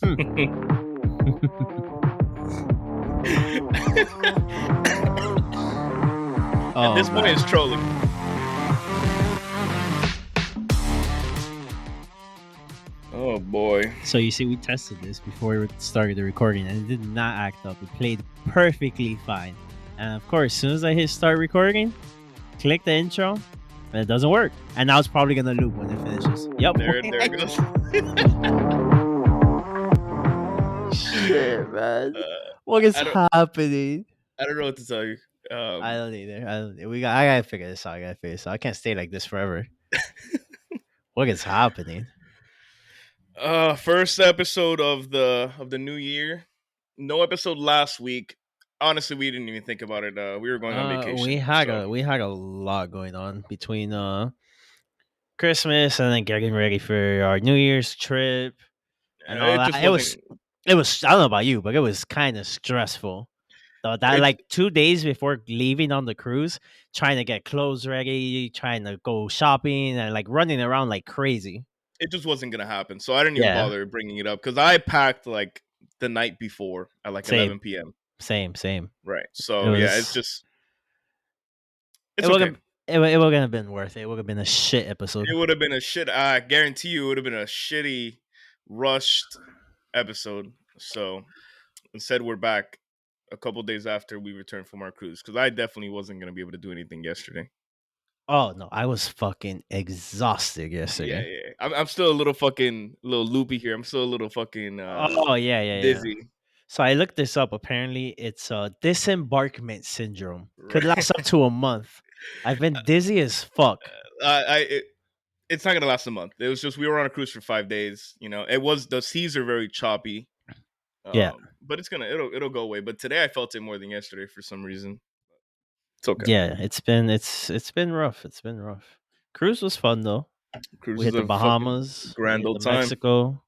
Hmm. At Oh this point, man. it's trolling. Oh boy. So you see, we tested this before we started the recording, and it did not act up. It played perfectly fine. And of course, as soon as I hit start recording, click the intro, and it doesn't work. And now it's probably gonna loop when it finishes. Yep. There it goes. Shit, man. uh, What is I don't happening? I don't know what to tell you. I don't either. I don't. I gotta figure this out. I gotta figure this out. I can't stay like this forever. What is happening? First episode of the new year. No episode last week. Honestly, we didn't even think about it. We were going on We vacation, had so a lot going on between Christmas and then getting ready for our New Year's trip and all it that. just wasn't. It was I don't know about you, but it was kind of stressful. Though that It like 2 days before leaving on the cruise, trying to get clothes ready, trying to go shopping, and like running around like crazy. it just wasn't gonna happen. So I didn't even Yeah, bother bringing it up because I packed like the night before at like same, 11 p.m. same. Right. It So yeah, was it it's would okay. have it would have been worth it. It would have been a shit episode. It would have been a shit. I guarantee you, it would have been a shitty, rushed episode. So instead, we're back a couple days after we returned from our cruise because I definitely wasn't gonna be able to do anything yesterday. Oh no, I was fucking exhausted Yeah, yesterday. yeah. I'm still a little fucking little loopy here. I'm still a little fucking Oh yeah. dizzy. So I looked this up. Apparently, it's disembarkment syndrome. Could Right. last up to a month. I've been dizzy as fuck. I it's not gonna last a month. It was just we were on a cruise for 5 days. You know, it was the seas are very choppy. Yeah, But it'll go away. But today I felt it more than yesterday for some reason. It's okay. yeah. It's been rough. It's been rough. Cruise was fun though. We Cruise is hit the a fucking Bahamas. We grand hit the old time. Mexico.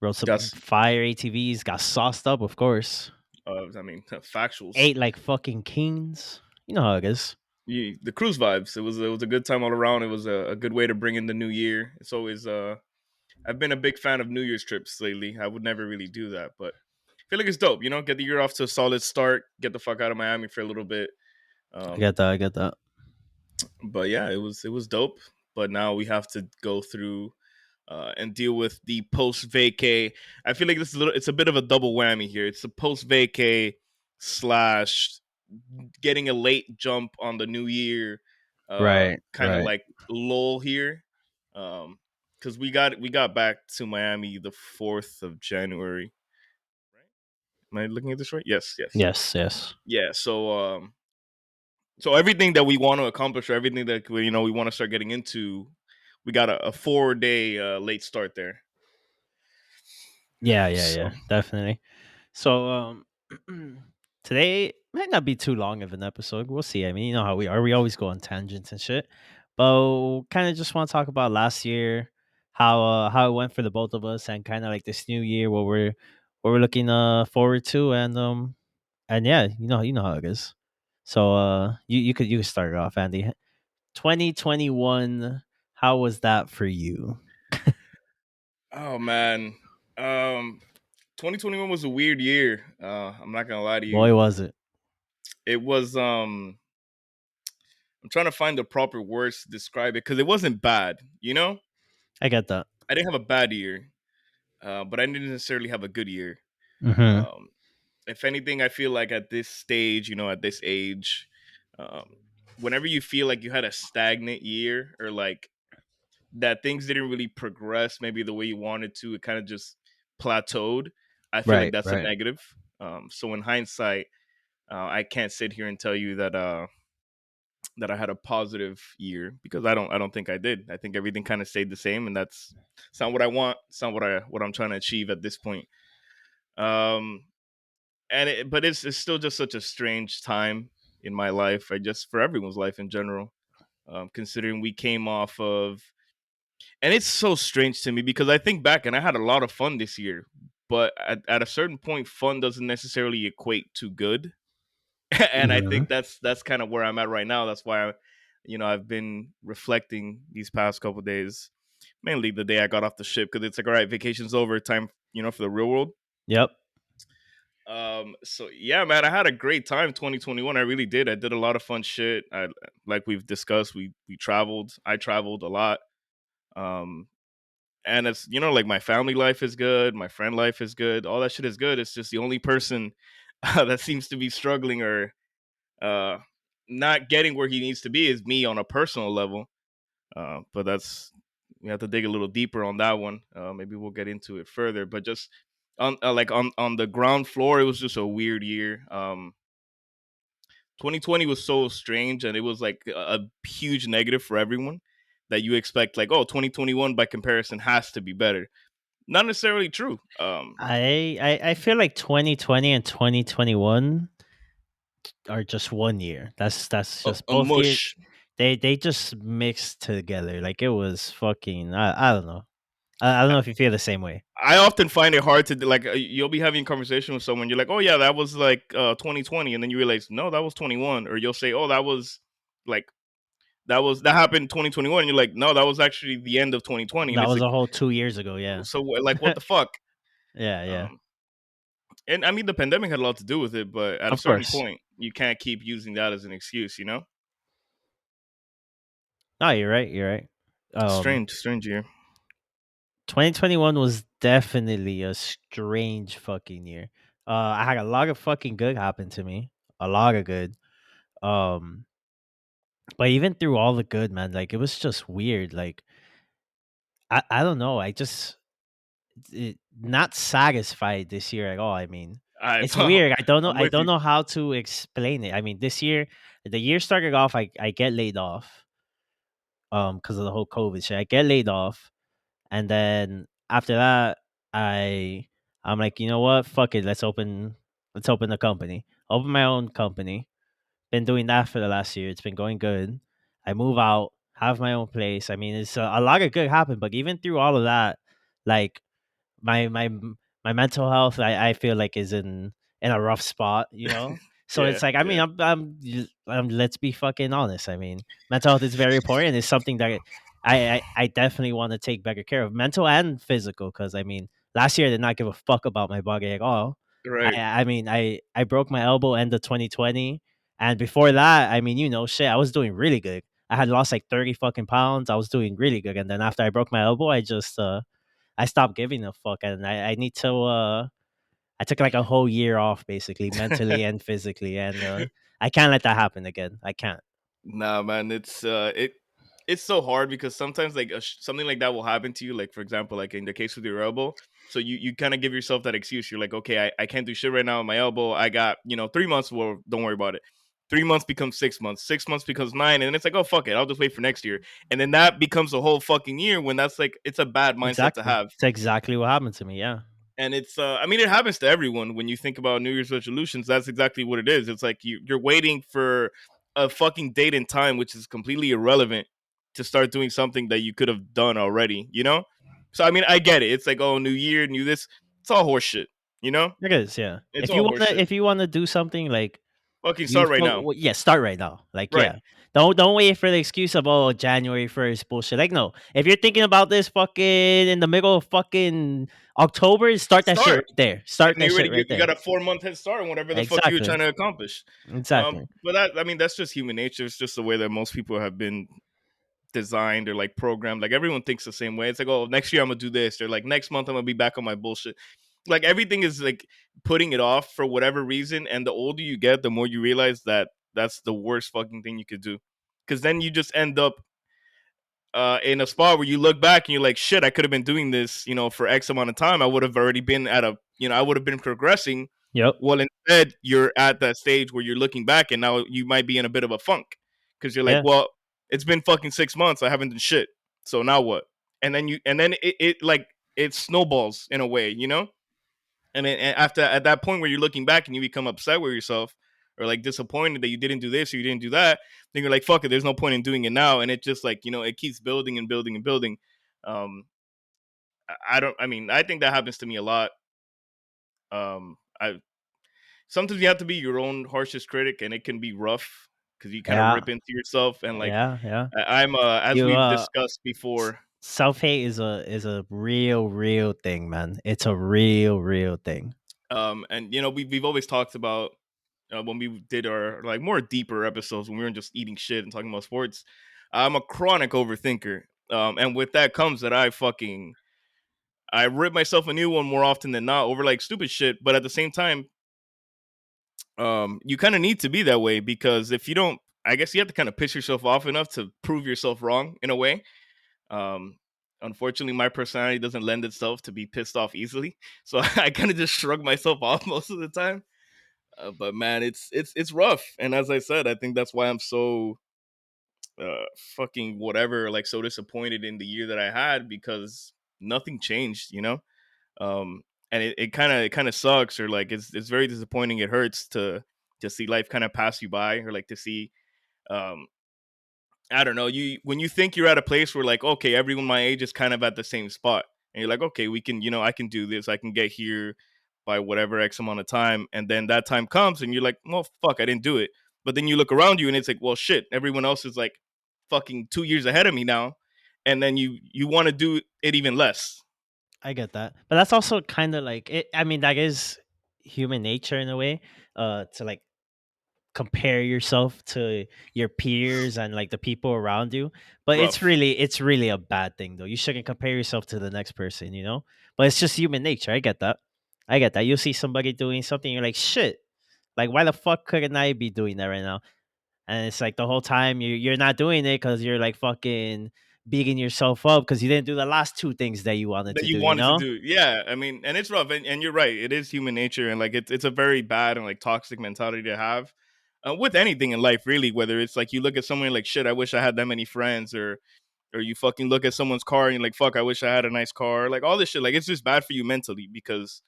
Rode some That's fire ATVs. Got sauced up, of course. I mean factuals. Ate like fucking kings. You know how it is. The cruise vibes. It was a good time all around. It was a good way to bring in the new year. It's always I've been a big fan of New Year's trips lately. I would never really do that, but I feel like it's dope. You know, get the year off to a solid start. Get the fuck out of Miami for a little bit. I Um, get that. I get that. but yeah, it was dope. But now we have to go through and deal with the post vacay. I feel like this is it's a bit of a double whammy here. It's a post vacay slash getting a late jump on the new year, Right. kind of Right. like lull here. Because we got back to Miami the 4th of January. Right? Am I looking at this right? Yes, yes, Yes. Yes. yeah. So everything that we want to accomplish, or everything that we want to start getting into, we got a 4 day late start there. So Yeah. Definitely. So today might not be too long of an episode. We'll see. I mean, you know how we are. We always go on tangents and shit. But kind of just want to talk about last year, how it went for the both of us, and kind of like this new year what we're looking forward to, and yeah, you know how it is. So you could start it off, Andy. 2021. How was that for you? oh man, um, 2021 was a weird year. I'm not gonna lie to you. Boy, was it. It was I'm trying to find the proper words to describe it because it wasn't bad. I get that. I didn't have a bad year, but I didn't necessarily have a good year. Hmm. Um, if anything, I feel like at this stage, at this age, um, whenever you feel like you had a stagnant year or like that things didn't really progress maybe the way you wanted to, it kind of just plateaued. I feel like Right. that's a Right. negative. So in hindsight, I can't sit here and tell you that I had a positive year because I don't think I did. I think everything kind of stayed the same, and that's it's not what I want. It's not what I'm trying to achieve at this point. Um, but it's still just such a strange time in my life. I just for everyone's life in general. Considering we came off of, and it's so strange to me because I think back and I had a lot of fun this year, but at a certain point, fun doesn't necessarily equate to good. And I Hmm. think that's kind of where I'm at right now. That's why I've been reflecting these past couple days. mainly the day I got off the ship because it's like, all right, vacation's over, time, for the real world. Yep. So yeah, man, I had a great time 2021. I really did. I did a lot of fun shit. Like we've discussed, we traveled. I traveled a lot. Um, and it's like my family life is good, my friend life is good, all that shit is good. It's just the only person that seems to be struggling or uh not getting where he needs to be is me on a personal level. But that's we have to dig a little deeper on that one. Maybe we'll get into it further. But just on like on the ground floor, it was just a weird year. 2020 was so strange, and it was like a huge negative for everyone that you expect like, oh, 2021 by comparison has to be better. Not necessarily true. I feel like 2020 and 2021 are just one year. That's just A both years. mush. They just mixed together. Like it was fucking. I don't know. I don't know if you feel the same way. I often find it hard to like. You'll be having a conversation with someone. You're like, "Oh yeah, that was like 2020," and then you realize, no, that was 21. Or you'll say, "Oh, that was like that happened 2021," and you're like, "No, that was actually the end of 2020." And That it's was like, a whole 2 years ago. Yeah. so like, what the fuck? Yeah. Yeah. Um, and I mean, the pandemic had a lot to do with it, but at a Of certain course. point, you can't keep using that as an excuse. No, you're right. You're right. Um, Strange year. 2021 was definitely a strange fucking year. I had a lot of fucking good happen to me. A lot of good. Um, but even through all the good, man, like it was just weird. Like I don't know. Not satisfied this year at all. I mean, I it's weird. I don't know. I'm I with don't you. know how to explain it. I mean, this year, the year started off. I get laid off. Because of the whole COVID shit. I get laid off, and then after that, I I'm like, you know what? Fuck it. Let's open a company. Open my own company. Been doing that for the last year. It's been going good. I move out, have my own place. I mean, it's a lot of good happened, but even through all of that, like my mental health I feel like is in a rough spot, you know? So Yeah, it's like I mean yeah. I'm let's be fucking honest. I mean, mental health is very important. It's something that I definitely want to take better care of, mental and physical, because I mean last year I did not give a fuck about my body at all. Right. I mean I broke my elbow end of 2020, and before that, I mean, shit, I was doing really good. I had lost like 30 fucking pounds. I was doing really good. And then after I broke my elbow, I stopped giving a fuck, and I need to. I took like a whole year off, basically, mentally and physically, and I can't let that happen again. I can't. Nah, man, it's so hard because sometimes like something like that will happen to you. Like for example, like in the case with your elbow, so you kind of give yourself that excuse. You're like, okay, I can't do shit right now with my elbow. I got 3 months. Well, don't worry about it. 3 months becomes 6 months. 6 months becomes 9, and then it's like, oh fuck it, I'll just wait for next year. And then that becomes a whole fucking year. When that's like, it's a bad mindset to Exactly. have. It's exactly what happened to me. Yeah. And it's I mean, it happens to everyone. When you think about New Year's resolutions, that's exactly what it is. It's like you're waiting for a fucking date and time which is completely irrelevant to start doing something that you could have done already. So I mean, I get it. It's like, oh, new year, new this. It's all horseshit. you know It is. Yeah. it's all horseshit. If you wanna do something like Fucking start right now. yeah, start right now. Like, Right. yeah. Don't wait for the excuse of, oh, January 1st bullshit. Like, no. If you're thinking about this fucking in the middle of fucking October, start that shit Start. right there. Start And that you shit already right you there. got a 4 month head start on whatever the fuck you were Exactly. trying to accomplish. Exactly. But that, I mean, that's just human nature. It's just the way that most people have been designed or like programmed. Like everyone thinks the same way. It's like, oh, next year I'm gonna do this, or like next month I'm gonna be back on my bullshit. Like everything is like putting it off for whatever reason. And the older you get, the more you realize that that's the worst fucking thing you could do. Because then you just end up in a spot where you look back and you're like, shit, I could have been doing this, for X amount of time. I would have already been I would have been progressing. Yep. Well, instead, you're at that stage where you're looking back and now you might be in a bit of a funk because you're like, Yeah. well, it's been fucking 6 months. I haven't done shit. So now what? And then it like, it snowballs in a way. And after at that point where you're looking back and you become upset with yourself or like disappointed that you didn't do this or you didn't do that, then you're like, fuck it, there's no point in doing it now. And it just like, it keeps building and building and building. Um, I don't, I mean, I think that happens to me a lot. I Sometimes you have to be your own harshest critic and it can be rough because you kind of Yeah. rip into yourself and like Yeah. Yeah. I'm as You we've discussed before. Self hate is a real thing, man. It's a real thing. And we've always talked about when we did our like more deeper episodes when we were just eating shit and talking about sports. I'm a chronic overthinker, and with that comes that I rip myself a new one more often than not over like stupid shit. But at the same time, you kind of need to be that way because if you don't, I guess you have to kind of piss yourself off enough to prove yourself wrong in a way. Um, Unfortunately, my personality doesn't lend itself to be pissed off easily, so I kind of just shrug myself off most of the time. But man, it's rough, and as I said, I think that's why I'm so fucking whatever, like so disappointed in the year that I had because nothing changed. Um, and it kind of sucks, or like it's very disappointing. It hurts to see life kind of pass you by, or like to see um I don't know. You when you think you're at a place where like, okay, everyone my age is kind of at the same spot, and you're like, okay, we can, I can do this. I can get here by whatever X amount of time, and then that time comes, and you're like, well, fuck, I didn't do it. But then you look around you, and it's like, well, shit, everyone else is like fucking 2 years ahead of me now, and then you want to do it even less. I get that. But that's also kind of like it, I mean, that is human nature in a way, to like compare yourself to your peers and like the people around you. But Rough. it's really a bad thing though. You shouldn't compare yourself to the next person, you know? But it's just human nature. I get that. I get that. You see somebody doing something, you're like, shit. Like why the fuck couldn't I be doing that right now? And it's like the whole time you're not doing it because you're like fucking beating yourself up because you didn't do the last two things that you wanted That to you do, you wanted to know? do. Yeah, I mean, and it's rough, and you're right. It is human nature, and like it's a very bad and like toxic mentality to have with anything in life, really. Whether it's like you look at someone like shit, I wish I had that many friends, or you fucking look at someone's car and you're like, fuck, I wish I had a nice car, like all this shit. Like it's just bad for you mentally because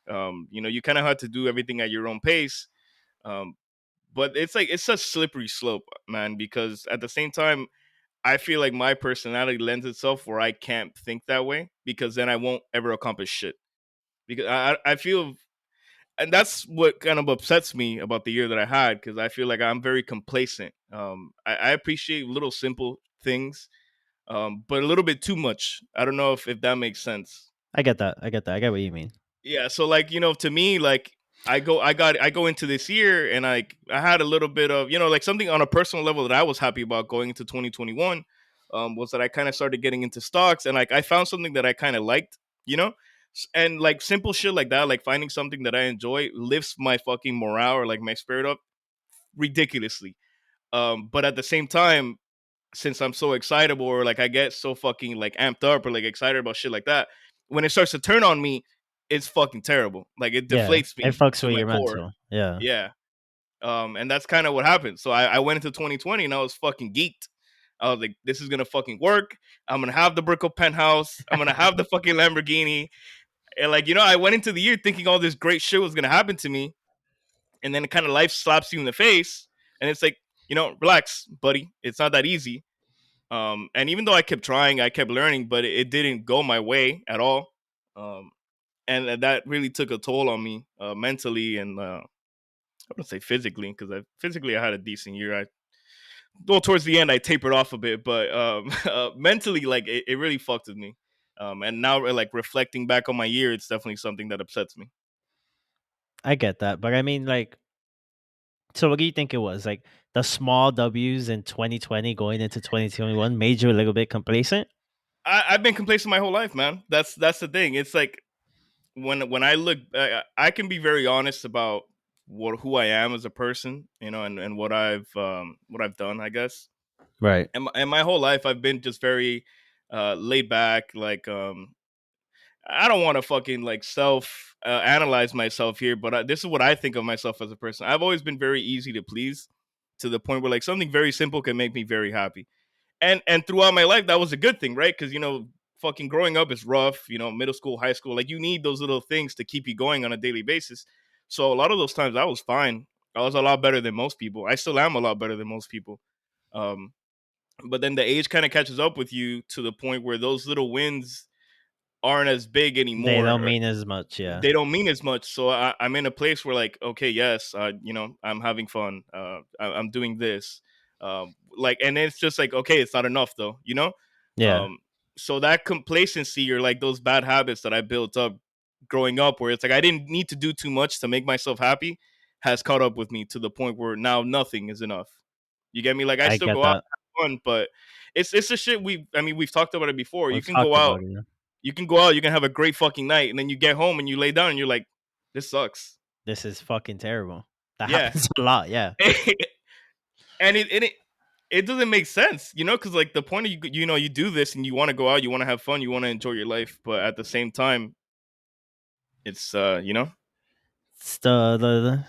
you kind of have to do everything at your own pace. Um, but it's like it's such slippery slope, man. Because at the same time, I feel like my personality lends itself where I can't think that way because then I won't ever accomplish shit. Because I feel, and that's what kind of upsets me about the year that I had because I feel like I'm very complacent. I appreciate little simple things, but a little bit too much. I don't know if that makes sense. I get that. I get that. I get what you mean. Yeah, so like to me, like I go into this year and I had a little bit of like something on a personal level that I was happy about going into 2021 was that I kind of started getting into stocks and like I found something that I kind of liked, you know. And like simple shit like that, like finding something that I enjoy lifts my fucking morale or like my spirit up ridiculously. But at the same time, since I'm so excitable or like I get so fucking like amped up or like excited about shit like that, when it starts to turn on me, it's fucking terrible. Like it Yeah. deflates It me fucks to with my your core. mental. Yeah. Yeah. And that's kind of what happened. So I went into 2020 and I was fucking geeked. I was like, this is gonna fucking work. I'm gonna have the Brickell penthouse. I'm gonna have the fucking Lamborghini. And like, I went into the year thinking all this great shit was gonna happen to me. And then kind of life slaps you in the face. And it's like, relax, buddy. It's not that easy. And even though I kept trying, I kept learning, but it didn't go my way at all. Um, and that really took a toll on me mentally and I wouldn't say physically because physically I had a decent year. Well, towards the end I tapered off a bit, but mentally, like it really fucked with me. And now, like reflecting back on my year, it's definitely something that upsets me. I get that. But I mean, like, so what do you think it was? Like the small W's in 2020 going into 2021 made you a little bit complacent? I've been complacent my whole life, man. That's the thing. It's like when I look, I can be very honest about who I am as a person, and what I've done, I guess. Right. And my whole life, I've been just very laid back. Like, I don't want to fucking like self analyze myself here, but this is what I think of myself as a person. I've always been very easy to please, to the point where like something very simple can make me very happy. And throughout my life that was a good thing, right? Because fucking growing up is rough, middle school, high school, like you need those little things to keep you going on a daily basis. So a lot of those times I was fine. I was a lot better than most people. I still am a lot better than most people. um but then the age kind of catches up with you to the point where those little wins aren't as big They anymore, don't or mean as much. Yeah. they don't mean as much. So I'm in a place where like, okay, yes, I'm having fun. I'm doing this. Like, and it's just like, okay, it's not enough though. Yeah. So that complacency or like those bad habits that I built up growing up, where it's like I didn't need to do too much to make myself happy, has caught up with me to the point where now nothing is enough. You get me? Like I I still get go out that. and have fun, but it's the shit we've talked about it before. We've talked about it. Yeah. You can have a great fucking night, and then you get home and you lay down and you're like, this sucks. This is fucking terrible. That Yeah. happens a lot. Yeah. And it doesn't make sense, because like the point of you do this and you want to go out, you want to have fun, you want to enjoy your life, but at the same time, it's It's the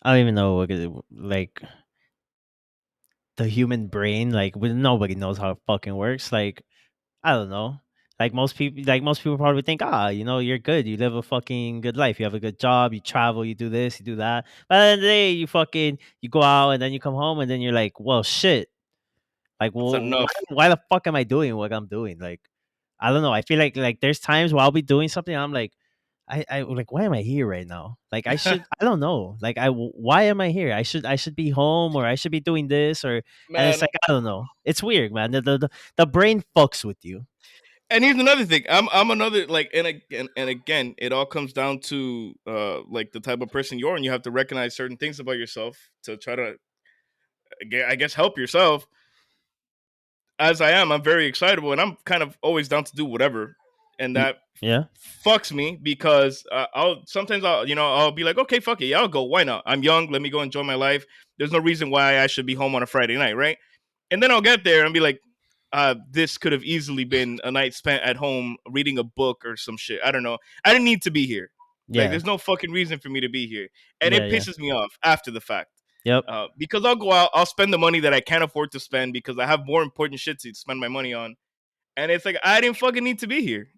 I don't even know what like the human brain. Like nobody knows how it fucking works. Like I don't know. Like most people probably think, you're good. You live a fucking good life. You have a good job. You travel. You do this. You do that. But at the end of the day, you go out and then you come home and then you're like, well, shit. Like, that's well, why, enough. why the fuck am I doing what I'm doing? Like, I don't know. I feel like there's times where I'll be doing something. And I'm like, I like, why am I here right now? Like, I don't know. Like, why am I here? I should be home or I should be doing this and it's Man, like, I don't know. It's weird, man. The brain fucks with you. and here's another thing. I'm another like, and again, it all comes down to like the type of person you are, and you have to recognize certain things about yourself to try to, I guess, help yourself. As I am, I'm very excitable, and I'm kind of always down to do whatever, and Y- that Yeah. fucks me because I'll be like, okay, fuck it, yeah, I'll go. Why not? I'm young. Let me go enjoy my life. There's no reason why I should be home on a Friday night, right? And then I'll get there and be like, this could have easily been a night spent at home reading a book or some shit. I don't know. I didn't need to be here. Like, Yeah. there's no fucking reason for me to be here, and Yeah. it Yeah. pisses me off after the fact. Yep. Because I'll go out, I'll spend the money that I can't afford to spend because I have more important shit to spend my money on, and it's like I didn't fucking need to be here.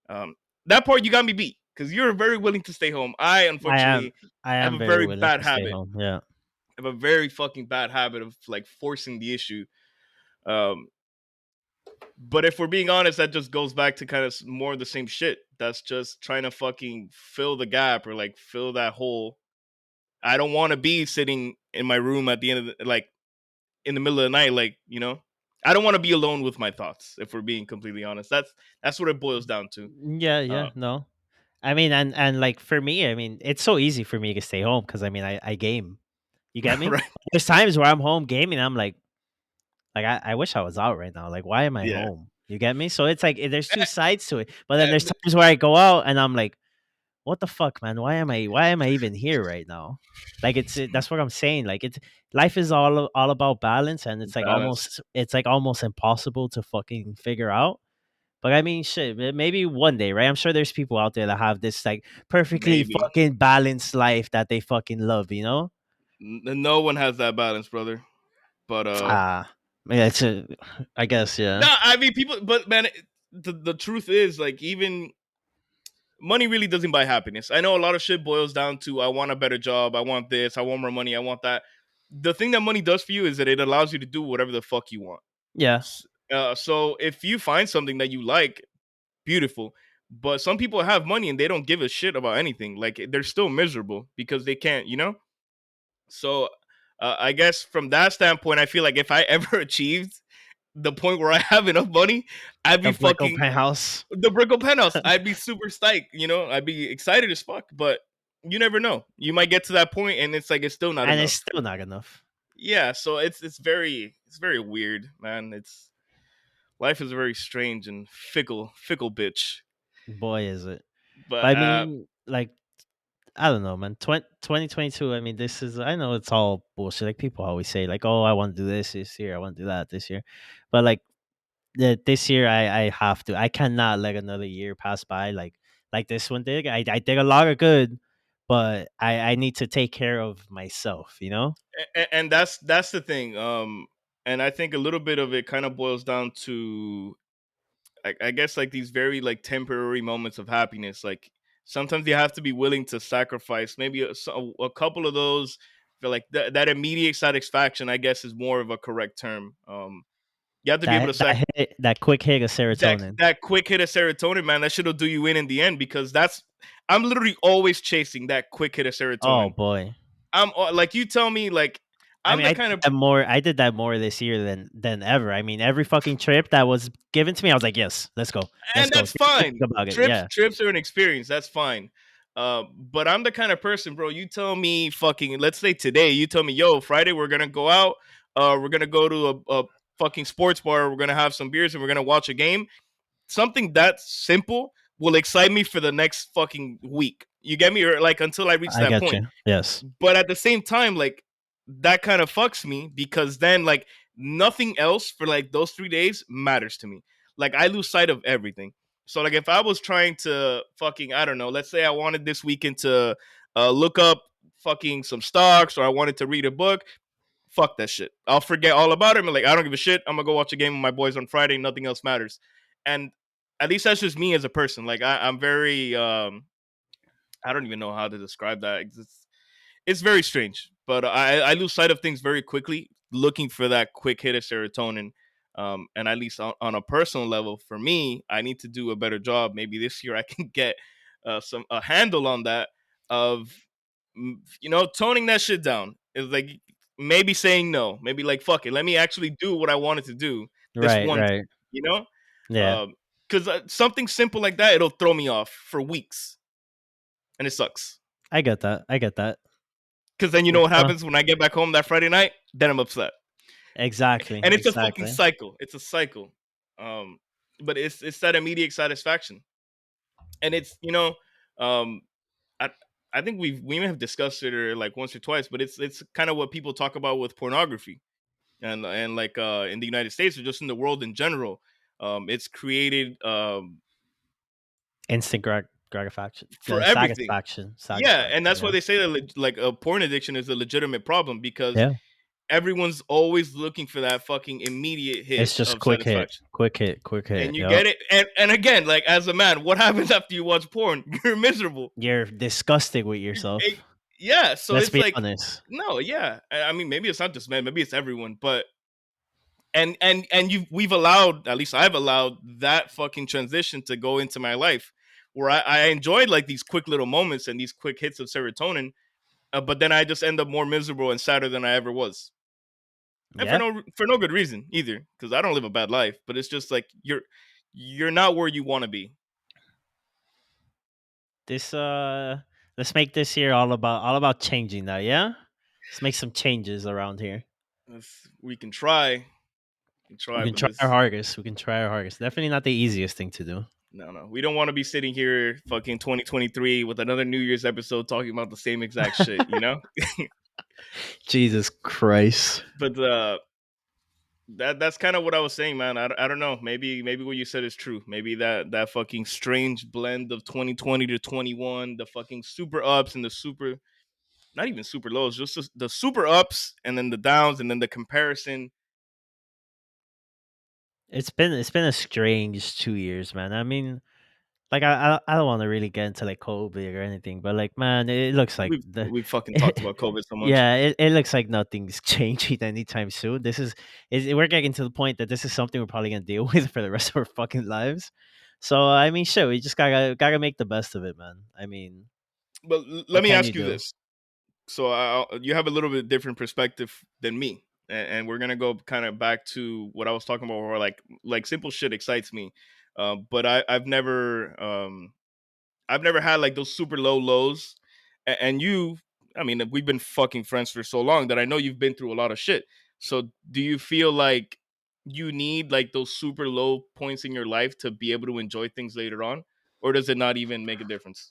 Um, that part you got me beat because you're very willing to stay home. I I am. unfortunately I have am a very very willing bad to stay habit. home. Yeah. I have a very fucking bad habit of like forcing the issue. Um, but if we're being honest, that just goes back to kind of more of the same shit. That's just trying to fucking fill the gap or like fill that hole. I don't want to be sitting in my room at the end of like in the middle of the night, like I don't want to be alone with my thoughts. If we're being completely honest, that's what it boils down to. Yeah. Uh, Yeah. No. I mean, and like for me, I mean, it's so easy for me to stay home because I mean, I game. You get me? right? There's times where I'm home gaming. I'm like I wish I was out right now. Like, why am I Yeah. home? You get me? So it's like there's two sides to it. But then there's And times where I go out and I'm like, what the fuck, man? Why am I even here right now? Like that's what I'm saying. Like it's life is all about balance, and balance, it's like almost impossible to fucking figure out. But I mean, shit, maybe one day, right? I'm sure there's people out there that have this like perfectly maybe. fucking balanced life that they fucking love, you know? No one has that balance, brother. But Ah, yeah, I guess, no, yeah, I mean people. But man, the truth is, like, even money really doesn't buy happiness. I know a lot of shit boils down to I want a better job, I want this, I want more money, I want that. The thing that money does for you is that it allows you to do whatever the fuck you want. yeah. So if you find something that you like, beautiful. But some people have money and they don't give a shit about anything. Like they're still miserable because they can't. So I guess from that standpoint, I feel like if I ever achieved the point where I have enough money, I'd be The Brickle fucking penthouse, the Brickle Penthouse. I'd be super psyched. I'd be excited as fuck. But you never know. You might get to that point and it's like it's still not and it's enough. still not enough. Yeah, so it's very weird, man. It's life is very strange and fickle bitch. Boy, is it. But But I mean, like, I don't know, man. 2022. I mean, I know it's all bullshit. Like, people always say, like, oh, I want to do this year. I want to do that this year. But, like, this year, I have to. I cannot let another year pass by like this one did. I did a lot of good, but I need to take care of myself, you know? and that's the thing. And I think a little bit of it kind of boils down to I guess like these very like temporary moments of happiness. Like sometimes you have to be willing to sacrifice maybe a couple of those. For like that immediate satisfaction, I guess, is more of a correct term. You have to be able to That quick hit of that serotonin. that quick hit of serotonin, man. That shit'll do you in the end because I'm literally always chasing that quick hit of Oh serotonin. boy. Like you tell me like I I'm mean, the kind of I did that more this year than ever. I mean, every fucking trip that was given to me, I was like, "Yes, let's go. Let's and go." that's See what you fine. think about it. Trips Yeah, trips are an experience. That's fine. But I'm the kind of person, bro. You tell me, fucking, let's say today, you tell me, yo, Friday we're gonna go out. We're gonna go to a fucking sports bar. We're gonna have some beers and we're gonna watch a game. Something that simple will excite me for the next fucking week. You get me? Or like until I reach I that get point. you. Yes, But at the same time, like that kind of fucks me because then like nothing else for like those 3 days matters to me. Like I lose sight of everything. So like if I was trying to fucking, I don't know, let's say I wanted this weekend to look up fucking some stocks or I wanted to read a book, fuck that shit. I'll forget all about it. I'm like, I don't give a shit. I'm gonna go watch a game with my boys on Friday. Nothing else matters. And at least that's just me as a person. Like I'm very I don't even know how to describe that. It's very strange, but I lose sight of things very quickly, looking for that quick hit of serotonin. And at least on a personal level, for me, I need to do a better job. Maybe this year I can get some a handle on that of toning that shit down. It's like maybe saying no, maybe like fuck it, let me actually do what I wanted to do this right, one time. right. You know, Yeah, because something simple like that it'll throw me off for weeks, and it sucks. I get that. I get that. Because then you know It's what happens when I get back home that Friday night? Then I'm upset, exactly, and it's a fucking exactly. cycle. It's a cycle. Um, but it's that immediate satisfaction, and it's um, I I think we may have discussed it or like once or twice, but it's kind of what people talk about with pornography, and like in the United States or just in the world in general. It's created Instant gratification, for everything. satisfaction, Yeah, and satisfaction. that's why Yeah, they say that like a porn addiction is a legitimate problem because yeah. everyone's always looking for that fucking immediate hit It's just of satisfaction. quick hit, quick And hit. you Yep. get it. And again, like as a man, what happens after you watch porn? You're miserable. You're disgusted with Eh, yourself. yeah, so Let's it's be like honest. no, yeah. I mean, maybe it's not just men, maybe it's everyone, but and you we've allowed, at least I've allowed that fucking transition to go into my life where I enjoyed like these quick little moments and these quick hits of serotonin, but then I just end up more miserable and sadder than I ever was. And Yeah. for no good reason either, because I don't live a bad life. But it's just like you're not where you want to be. This let's make this year all about changing that, yeah? Let's make some changes around here. We can try, We can but try our this hardest. We can try our hardest. Definitely not the easiest thing to do. no. We don't want to be sitting here fucking 2023 with another New Year's episode talking about the same exact shit, you know. Jesus Christ. But that's kind of what I was saying, man. I don't know. Maybe what you said is true. Maybe that fucking strange blend of 2020 to 21, the fucking super ups and the super not even super lows, just the super ups and then the downs and then the comparison. It's been a strange 2 years, man. I mean, like I don't want to really get into like COVID or anything, but like man, it looks like We fucking talked about COVID so much. yeah, it looks like nothing's changing anytime soon. We're getting to the point that this is something we're probably gonna deal with for the rest of our fucking lives. So I mean, sure, we just gotta make the best of it, man. I mean, But let what me can you ask you do? this: so you have a little bit different perspective than me, and we're gonna go kind of back to what I was talking about, where like simple shit excites me, but I've never had like those super low lows. And you, I mean, we've been fucking friends for so long that I know you've been through a lot of shit. So do you feel like you need like those super low points in your life to be able to enjoy things later on? Or does it not even make a difference?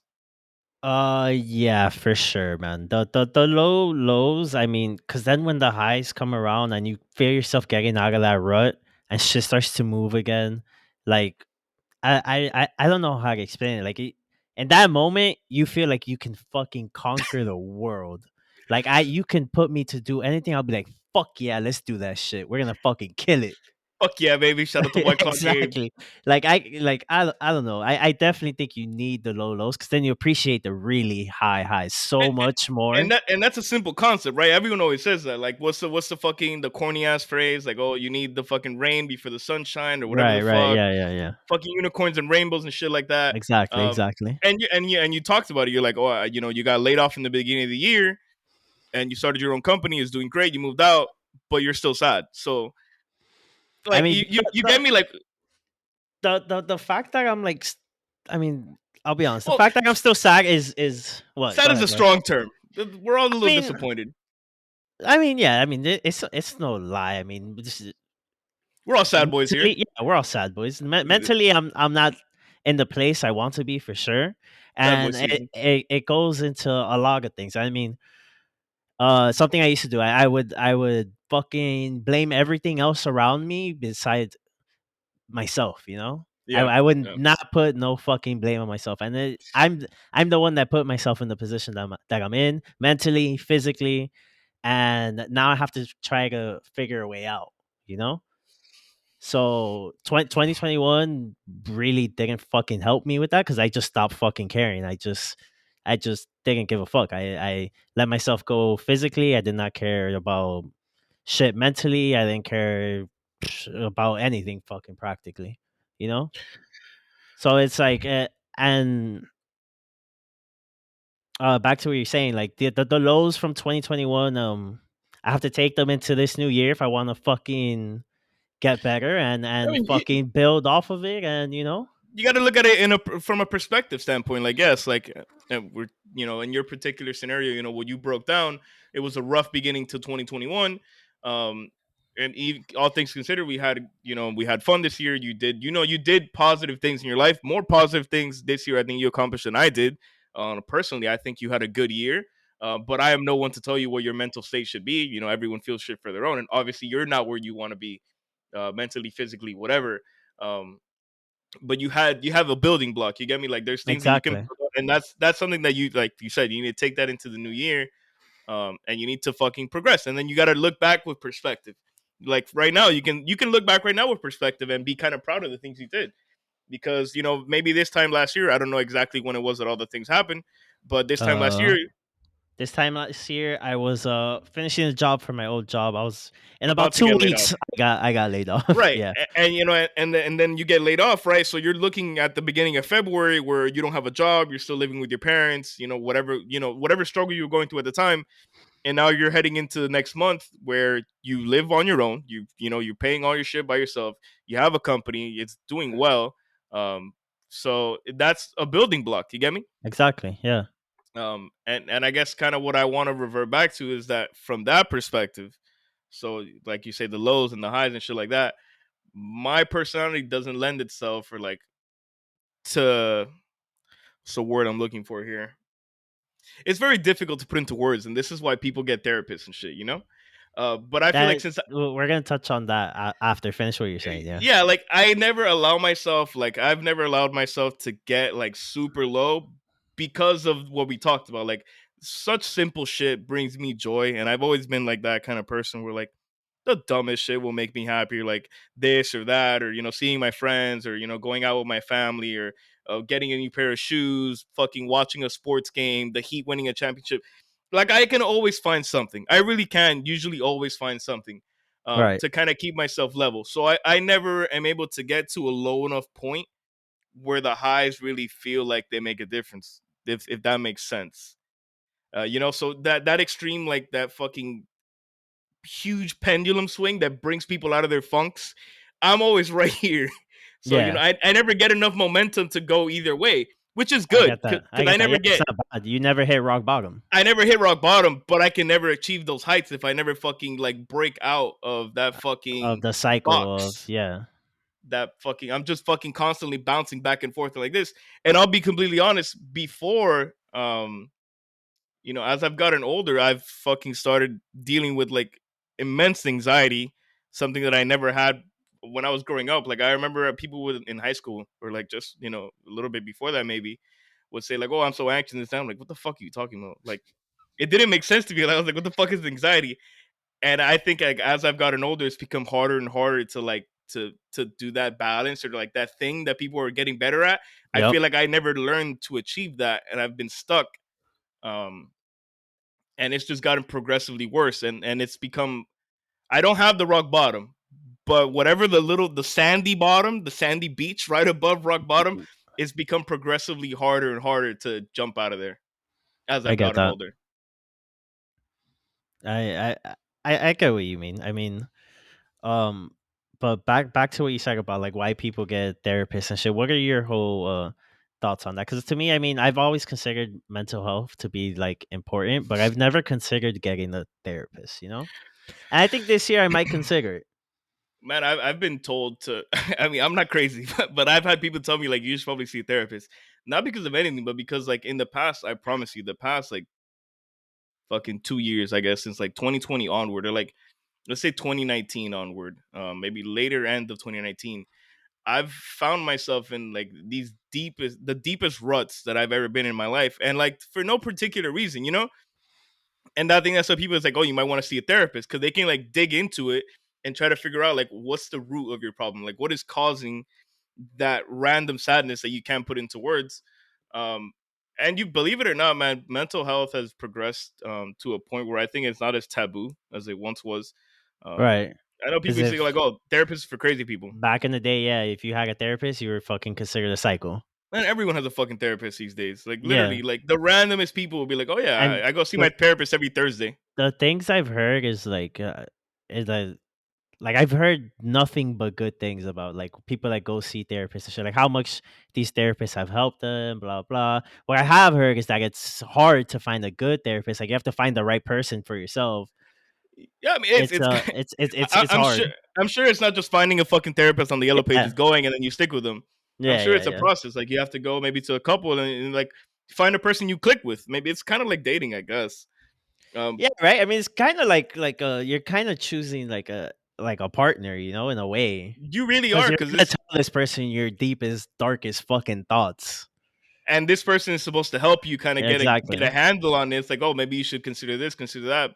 Yeah, for sure, man. The low lows, I mean, because then when the highs come around and you feel yourself getting out of that rut and shit starts to move again, like I don't know how to explain it. Like in that moment, you feel like you can fucking conquer the world. Like you can put me to do anything. I'll be like, fuck yeah, let's do that shit. We're gonna fucking kill it. Fuck yeah, baby. Shout out to White Claw Gabe. Exactly. I don't know. I definitely think you need the low lows because then you appreciate the really high highs so much more. And that's a simple concept, right? Everyone always says that. Like, what's the fucking the corny ass phrase? Like, oh, you need the fucking rain before the sunshine or whatever Right, the right, fuck. yeah, yeah, yeah. Fucking unicorns and rainbows and shit like that. Exactly, exactly. And you talked about it. You're like, oh, you got laid off in the beginning of the year, and you started your own company, is doing great, you moved out, but you're still sad. So I like mean, you get me, like, the fact that I'm like, I mean, I'll be honest. The well, fact that I'm still sad is what? Go sad is ahead, a go ahead. strong term. We're all a I little mean, disappointed. yeah. I mean, it's no lie. I mean, We're all sad boys here. mentally, yeah, we're all sad boys. Mentally, I'm not in the place I want to be for sure, Sad boy and season. it goes into a lot of things. I mean, something I used to do. I would fucking blame everything else around me besides myself. Yeah, I would yeah. not put no fucking blame on myself, and I'm the one that put myself in the position that I'm in mentally, physically, and now I have to try to figure a way out. You know. So 2021 really didn't fucking help me with that because I just stopped fucking caring. I just didn't give a fuck. I let myself go physically. I did not care about shit mentally. I didn't care about anything fucking practically. You know. So it's like, and back to what you're saying, like the lows from 2021. I have to take them into this new year if I want to fucking get better and I and mean, fucking build off of it, and you got to look at it from a perspective standpoint. Like, yes, like, we're, in your particular scenario, what you broke down, it was a rough beginning to 2021. um and all things considered, we had fun this year. You did positive things in your life, more positive things this year, I think, you accomplished than I did. Personally, I think you had a good year. But I am no one to tell you what your mental state should be. Everyone feels shit for their own, and obviously you're not where you want to be, mentally, physically, whatever. um but you have a building block. You get me? Like, there's things that you can exactly, build on, and that's something that, like you said, you need to take that into the new year. And you need to fucking progress, and then you got to look back with perspective. Like, right now, you can look back right now with perspective and be kind of proud of the things you did, because maybe this time last year, I don't know exactly when it was that all the things happened, but this time last uh year, this time last year I was finishing a job for my old job. I was in about about to two get laid off. weeks I got laid off. Right. Yeah, And and then you get laid off, right? So you're looking at the beginning of February, where you don't have a job, you're still living with your parents, whatever struggle you were going through at the time. And now you're heading into the next month, where you live on your own. You're paying all your shit by yourself. You have a company, it's doing well. So that's a building block. You get me? exactly, yeah. And I guess kind of what I want to revert back to is that, from that perspective, so like you say, the lows and the highs and shit like that, my personality doesn't lend itself, or like, to, what's the word I'm looking for here? It's very difficult to put into words, and this is why people get therapists and shit. But I feel like, That since, we're gonna touch on that after. Finish what you're saying. Yeah. yeah, like, I've never allowed myself to get, like, super low, because of what we talked about. Like, such simple shit brings me joy, and I've always been like that kind of person, where, like, the dumbest shit will make me happier, like this or that, or seeing my friends, or going out with my family, or getting a new pair of shoes, fucking watching a sports game, the Heat winning a championship. Like, I can always find something. I really can usually always find something, Right. to kind of keep myself level. So I never am able to get to a low enough point where the highs really feel like they make a difference, if that makes sense. So that extreme, like, that fucking huge pendulum swing that brings people out of their funks, I'm always right here. So, Yeah, I never get enough momentum to go either way, which is I good, get that. I because I get that. Yeah, never it's get, not bad. You never hit rock bottom I never hit rock bottom, but I can never achieve those heights if I never fucking, like, break out of that of fucking the cycle of box. yeah. That fucking, I'm just fucking constantly bouncing back and forth like this. And I'll be completely honest, before, as I've gotten older, I've fucking started dealing with, like, immense anxiety, something that I never had when I was growing up. Like, I remember people in high school, or, like, just, a little bit before that, maybe, would say, like, "Oh, I'm so anxious this time." I'm like, what the fuck are you talking about? Like, it didn't make sense to me. Like, I was like, what the fuck is anxiety? And I think, like, as I've gotten older, it's become harder and harder to, like, to do that balance, or, like, that thing that people are getting better at. I Yep. feel like I never learned to achieve that, and I've been stuck. Um, and it's just gotten progressively worse, and it's become, I don't have the rock bottom, but whatever the sandy bottom, the sandy beach right above rock bottom, it's become progressively harder and harder to jump out of there as I I've get gotten that. older. I get what you mean. I mean, um, but back to what you said about like why people get therapists and shit. What are your whole thoughts on that? Because to me, I mean, I've always considered mental health to be like important, but I've never considered getting a therapist. You know, and I think this year I might consider it. Man, I've been told to. I mean, I'm not crazy, but I've had people tell me like you should probably see a therapist, not because of anything, but because like in the past, I promise you, the past like fucking 2 years, I guess, since like 2020 onward, or like let's say 2019 onward, maybe later end of 2019, I've found myself in like the deepest ruts that I've ever been in my life, and like for no particular reason, you know. And I think that's why people is like, oh, you might want to see a therapist because they can like dig into it and try to figure out like what's the root of your problem, like what is causing that random sadness that you can't put into words. Um, and you believe it or not, man, mental health has progressed to a point where I think it's not as taboo as it once was. Um, Right. I know Because people say like, if "Oh, therapists for crazy people." back in the day, yeah, if you had a therapist, you were fucking considered a psycho. Man, everyone has a fucking therapist these days. Like Yeah, literally, like the randomest people will be like, "Oh yeah, and I go see my the therapist every Thursday." the things I've heard is that like I've heard nothing but good things about like people that go see therapists and shit. Like how much these therapists have helped them, blah blah. What I have heard is that it's hard to find a good therapist. Like you have to find the right person for yourself. Yeah, I mean, It's it's. it's I'm sure. hard. I'm sure it's not just finding a fucking therapist on the yellow Yeah, pages, going and then you stick with them. I'm yeah, sure yeah, it's a yeah. process. Like you have to go maybe to a couple and like find a person you click with. Maybe it's kind of like dating, I guess. Um, Yeah, right. I mean, it's kind of like you're kind of choosing like a partner, you know, in a way, you really because are you're because gonna this tell this person your deepest, darkest fucking thoughts. and this person is supposed to help you kind of get a Exactly. handle on this. Like, oh, maybe you should consider this, consider that.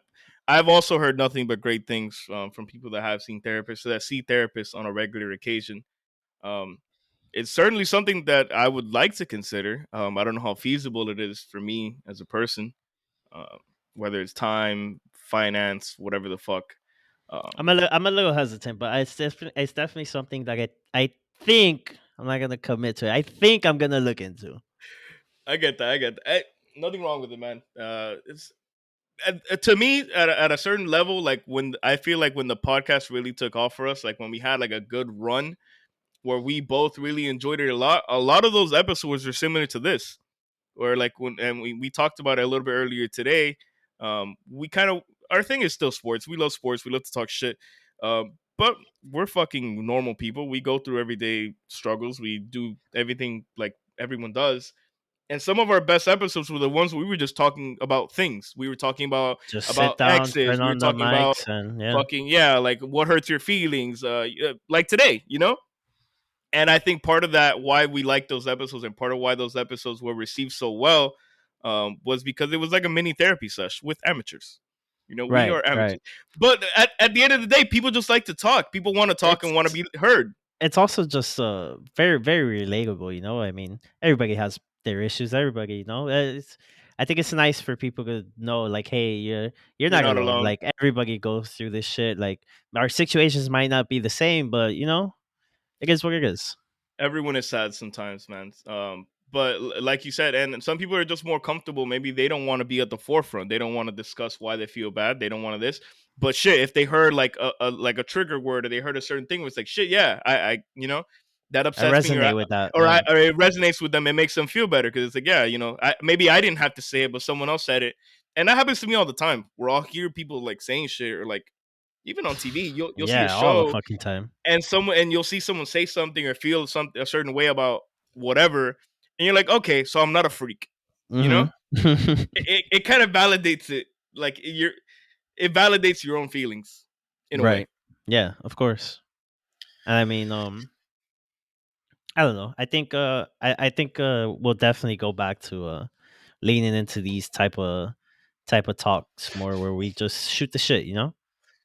I've also heard nothing but great things from people that have seen therapists, that see therapists on a regular occasion. Um, it's certainly something that I would like to consider. I don't know how feasible it is for me as a person, uh, whether it's time, finance, whatever the fuck. Um, I'm a little hesitant, but it's definitely something that I think I'm not gonna commit to it. I think I'm gonna look into. I get that. I get that. Nothing wrong with it, man. It's to me at a certain level, like when I feel like when the podcast really took off for us, like when we had like a good run where we both really enjoyed it a lot of those episodes are similar to this, or like when and we talked about it a little bit earlier today. We kind of our thing is still sports. We love sports. We love to talk shit. But we're fucking normal people. We go through everyday struggles. We do everything like everyone does. And some of our best episodes were the ones where we were just talking about things. We were talking Just sit about down, exes. turn We were on the talking about mics, and yeah, fucking yeah, like what hurts your feelings. Like today, you know. And I think part of that why we like those episodes and part of why those episodes were received so well was because it was like a mini therapy session with amateurs. You know, we right, are amateurs. right. But at the end of the day, people just like to talk. People want to talk and want to It's be heard. it's also just very relatable. You know, I mean, everybody has their issues. Everybody, you know, it's. I think it's nice for people to know, like, hey, you're You're not not alone. alone. Like everybody goes through this shit. Like our situations might not be the same, but you know, it is what it is. Everyone is sad sometimes, man. But like you said, and some people are just more comfortable. Maybe they don't want to be at the forefront. They don't want to discuss why they feel bad. They don't want to this. But shit, if they heard like a trigger word or they heard a certain thing, it's like shit. Yeah, you know, that I upsets me, resonate with that. Yeah, or it resonates with them. It makes them feel better because it's like yeah, you know, maybe I didn't have to say it, but someone else said it, and that happens to me all the time. Where I'll hear people like saying shit or like even on TV, you'll see a yeah, all the show fucking time. and you'll see someone say something or feel some a certain way about whatever, and you're like, okay, so I'm not a freak, you know. Hmm. It kind of validates it, like it validates your own feelings in a way. Right. Yeah, of course. And I mean, I don't know. I think we'll definitely go back to leaning into these type of talks more where we just shoot the shit, you know?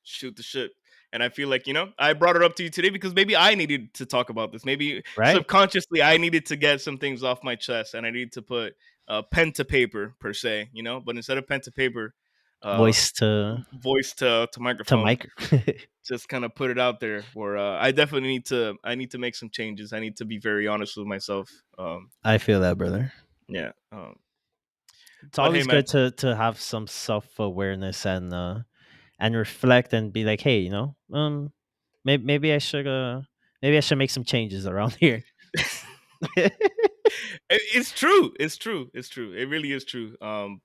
Shoot the shit. And I feel like, you know, I brought it up to you today because maybe I needed to talk about this. Maybe Right? subconsciously I needed to get some things off my chest and I need to put pen to paper per se, you know, but instead of pen to paper, uh, Voice voice to to microphone, mic. just kind of put it out there where I need to make some changes. I need to be very honest with myself. I feel that, brother. Yeah. It's But hey always man, good to have some self-awareness and and reflect and be like, hey, maybe I should maybe I should make some changes around here. It's true. It's true. It's true. It really is true.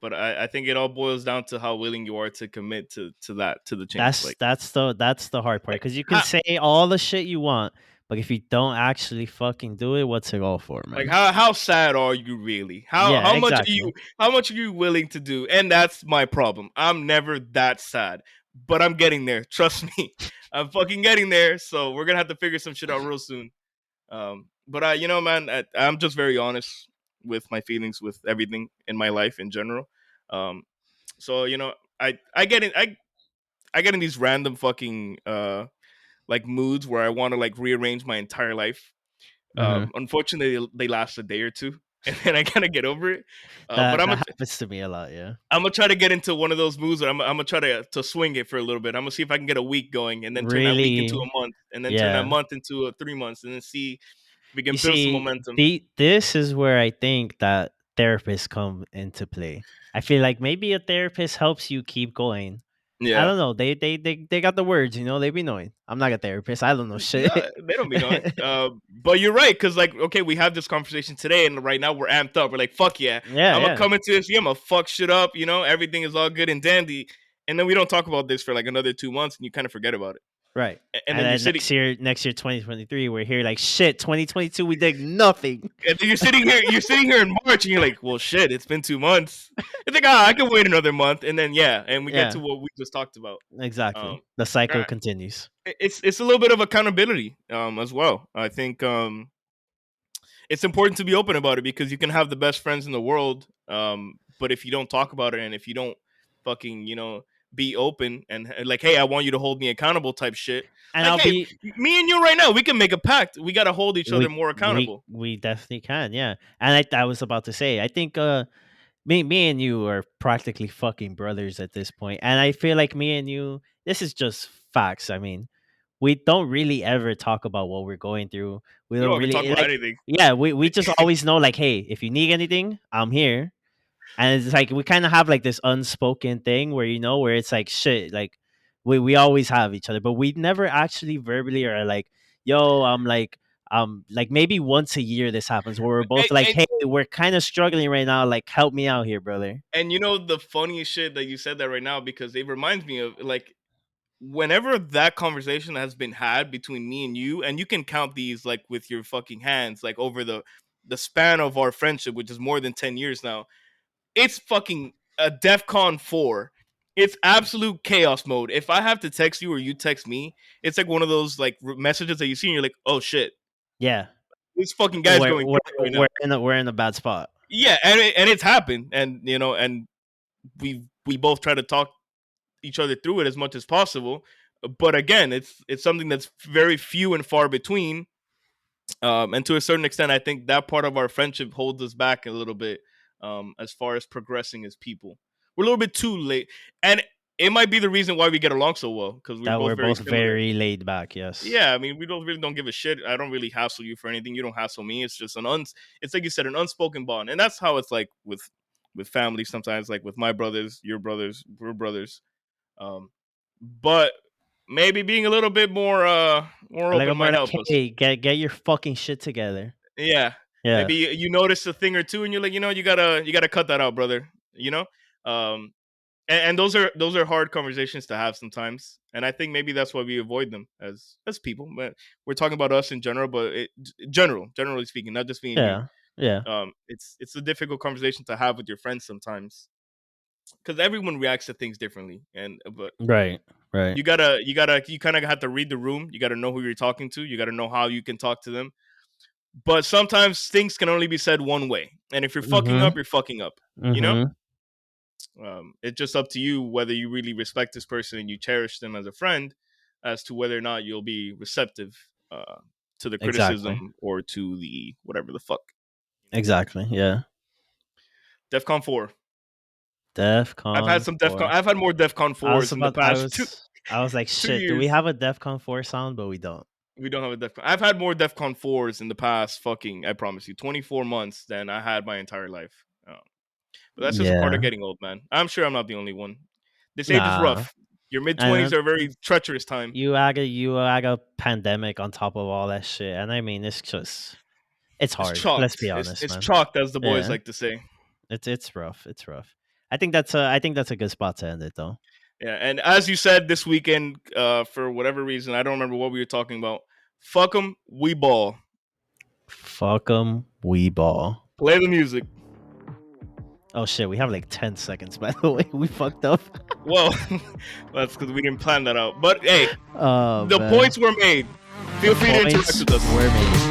But I think it all boils down to how willing you are to commit to the change. That's the hard part Like because you can how say all the shit you want, but if you don't actually fucking do it, what's it all for, like man? how sad are you really? Yeah, exactly. How much are you willing to do? And that's my problem. I'm never that sad, but I'm getting there. Trust me, I'm fucking getting there. So we're gonna have to figure some shit out real soon. But you know, man, I'm just very honest with my feelings with everything in my life in general. Um, so you know, I get in these random fucking like moods where I want to like rearrange my entire life. Hmm. Unfortunately, they last a day or two, and then I kind of get over it. But That happens to me a lot. Yeah, I'm gonna try to get into one of those moves. Where I'm gonna try to swing it for a little bit. I'm gonna see if I can get a week going, and then turn that week into really. a month, and then turn that Yeah. month into 3 months, and then see if we You can build some see, momentum. this is where I think that therapists come into play. I feel like maybe a therapist helps you keep going. I Yeah. don't know. They got the words, they be knowing. I'm not a therapist. I don't know shit. No, they don't be knowing. But you're right, because like, okay, we have this conversation today, and right now we're amped up. We're like, fuck yeah, Yeah, I'm gonna yeah. come into this. Yeah, I'm gonna fuck shit up. You know, everything is all good and dandy, and then we don't talk about this for like another 2 months, and you kind of forget about it. Right. And And then you're then sitting, next year 2023, we're here like shit, 2022 we did nothing. and then you're sitting here in March, and you're like, well, shit, it's been 2 months. It's like, I can wait another month, and then yeah, and we get to Yeah, what we just talked about. Um, exactly. The cycle continues. it's a little bit of accountability as well. I think it's important to be open about it because you can have the best friends in the world, but if you don't talk about it and if you don't fucking be open and like, hey, I want you to hold me accountable type shit. And Like, I'll hey, be me and you right now, we can make a pact. We got to hold each other we more we accountable. we definitely can, yeah. And I was about to say, I think me and you are practically fucking brothers at this point. And I feel like me and you, this is just facts. I mean, we don't really ever talk about what we're going through. We We don't don't ever talk really about like, anything. yeah, we just always know like, hey, if you need anything, I'm here. And it's like we kind of have like this unspoken thing where where it's like shit, like we always have each other, but we never actually verbally are like, yo, I'm like maybe once a year this happens where we're both and, like, and, hey, we're kind of struggling right now, like help me out here, brother. and you know the funniest shit that you said that right now, because it reminds me of like whenever that conversation has been had between me and you can count these like with your fucking hands, like over the span of our friendship, which is more than 10 years now. It's fucking a DEFCON 4. It's absolute chaos mode. If I have to text you or you text me, it's like one of those like messages that you see and you're like, oh shit, Yeah, this fucking guy's we're going we're through it right now. we're in a bad spot. Yeah, and it's happened, and and we both try to talk each other through it as much as possible. But again, it's something that's very few and far between. And to a certain extent, I think that part of our friendship holds us back a little bit as far as progressing as people. We're a little bit too late, and it might be the reason why we get along so well because we're That both we're very both similar. very laid back. Yes. Yeah, I mean, we don't really don't give a shit. I don't really hassle you for anything. You don't hassle me. It's just it's like you said, an unspoken bond, and that's how it's like with family sometimes. Like with my brothers, your brothers, we're brothers. But maybe being a little bit more Like open I'm more might like, help us. hey, get your fucking shit together. Yeah, Yeah. maybe you notice a thing or two, and you're like, you gotta cut that out, brother. You know, um, and those are hard conversations to have sometimes, and I think maybe that's why we avoid them as people. But we're talking about us in general, but generally speaking, not just me and you. Yeah. Yeah. It's a difficult conversation to have with your friends sometimes because everyone reacts to things differently, and but Right. Right. you kind of have to read the room. You got to know who you're talking to. You got to know how you can talk to them. But sometimes things can only be said one way, and if you're fucking Mhm. up, you're fucking up. You know, Mhm. it's just up to you whether you really respect this person and you cherish them as a friend, as to whether or not you'll be receptive to the Exactly. criticism or to the whatever the fuck. You know, Exactly. Yeah. DefCon 4. I've had DEFCON some DefCon. 4. I've had more DefCon I was 4s in the about I past two was I was like, two shit, do we years. have a DEFCON 4 sound? But we don't. We don't have a DEFCON. I've had more DEFCON 4s in the past fucking, I promise you, 24 months than I had my entire life. But that's just a part of Yeah. getting old, man. I'm sure I'm not the only one. This age is Nah. rough. Your mid And 20s are a very treacherous time. you add a pandemic on top of all that shit, and I mean, it's It's hard. Let's chalked. be honest, It's man. chalked, as the boys Yeah, like to say. it's rough. It's rough. I think that's a good spot to end it, though. Yeah, and as you said this weekend, for whatever reason, I don't remember what we were talking about. Fuck them, we ball. Fuck 'em, we ball. Play the music. Oh shit, we have like 10 seconds. By the way, we fucked up. Well, that's because we didn't plan that out. But hey, Oh the man, points were made. the Feel free to interact points with us. were made.